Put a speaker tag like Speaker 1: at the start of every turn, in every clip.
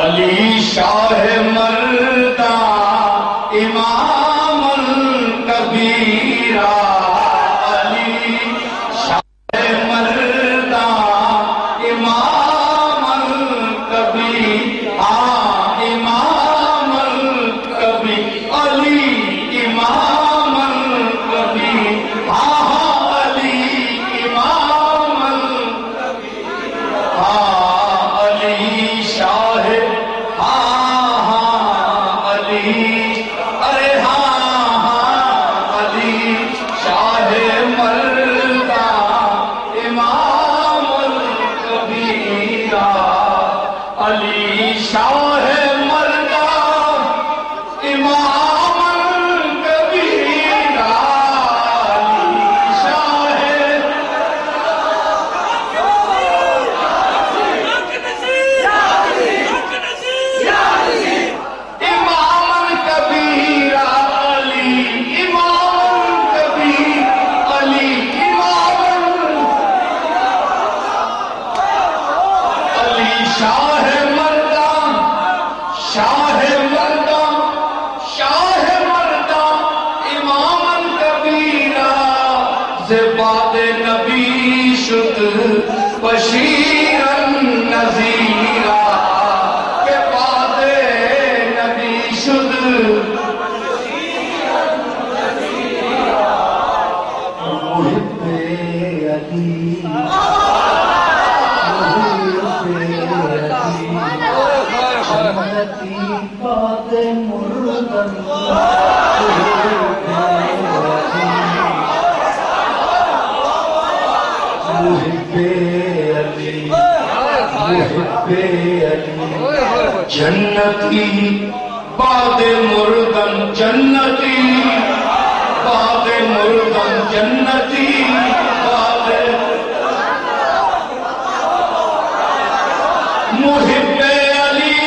Speaker 1: علی شاہ مردہ امام الکبیرہ، علی شاہ مردہ امام الکبیرہ، امام الکبیرہ، علی امام الکبیرہ، علی امام الکبیرہ، علی شاہ، علی، ارے علی شاہ مردہ امام الکبیرہ، علی شاہ مردہ امام الکبیرہ، علی شاہ، امام الکبیرہ، علی امام الکبیرہ، علی امام، علی شاہ مردہ، شاہ مردہ، شاہ مردہ امام الکبیرہ، زباد نبی شد بشیرا نذیرا، کہ بعد نبی شد محب علی، جنتی باد مردن، محب علی، محب علی، جنتی باد مردن، جنتی باد مردن، جنتی باد، محب علی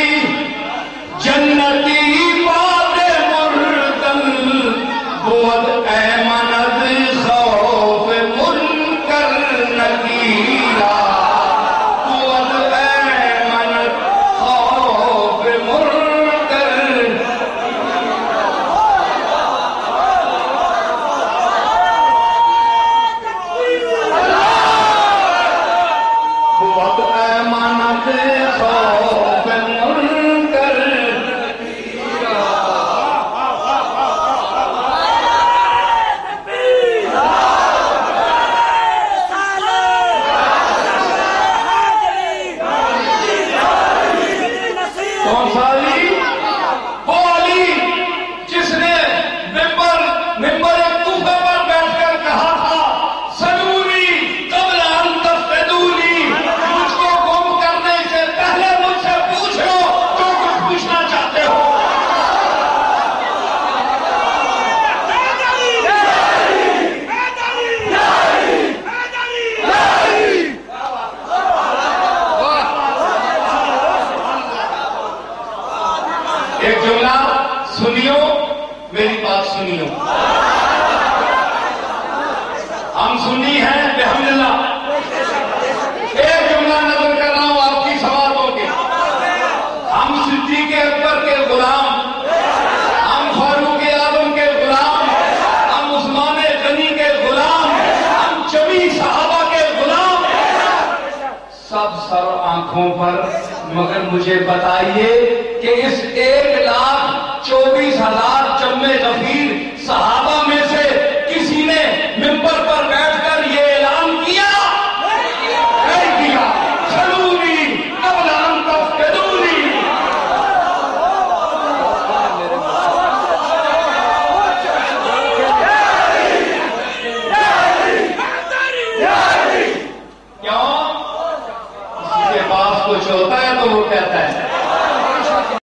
Speaker 1: جنتی باد مردن، بود ایمند خوف منکر نکیرا، بود ایمند خوف منکر، بود ایمند خوف منکر، کون سا علی؟ وہ علی جس نے ممبر کوفہ پر بیٹھ کر کہا تھا سلونی قبل ان تفتدونی، مجھ کو گم کرنے سے پہلے مجھ سے پوچھ لو جو کچھ پوچھنا چاہتے ہو۔ ایک جملہ سنیو، میری بات سنیو، ہم سنی ہیں بحمداللہ، ایک جملہ نظر کر رہا ہوں آپ کی سوالوں کے، ہم صدیق اکبر کے غلام، ہم فاروق اعظم کے غلام، ہم عثمان غنی کے غلام، ہم جمیع صحابہ کے غلام، سب سر آنکھوں پر، مگر مجھے بتائیے کہ اس 1,24,000 جمع ظفیر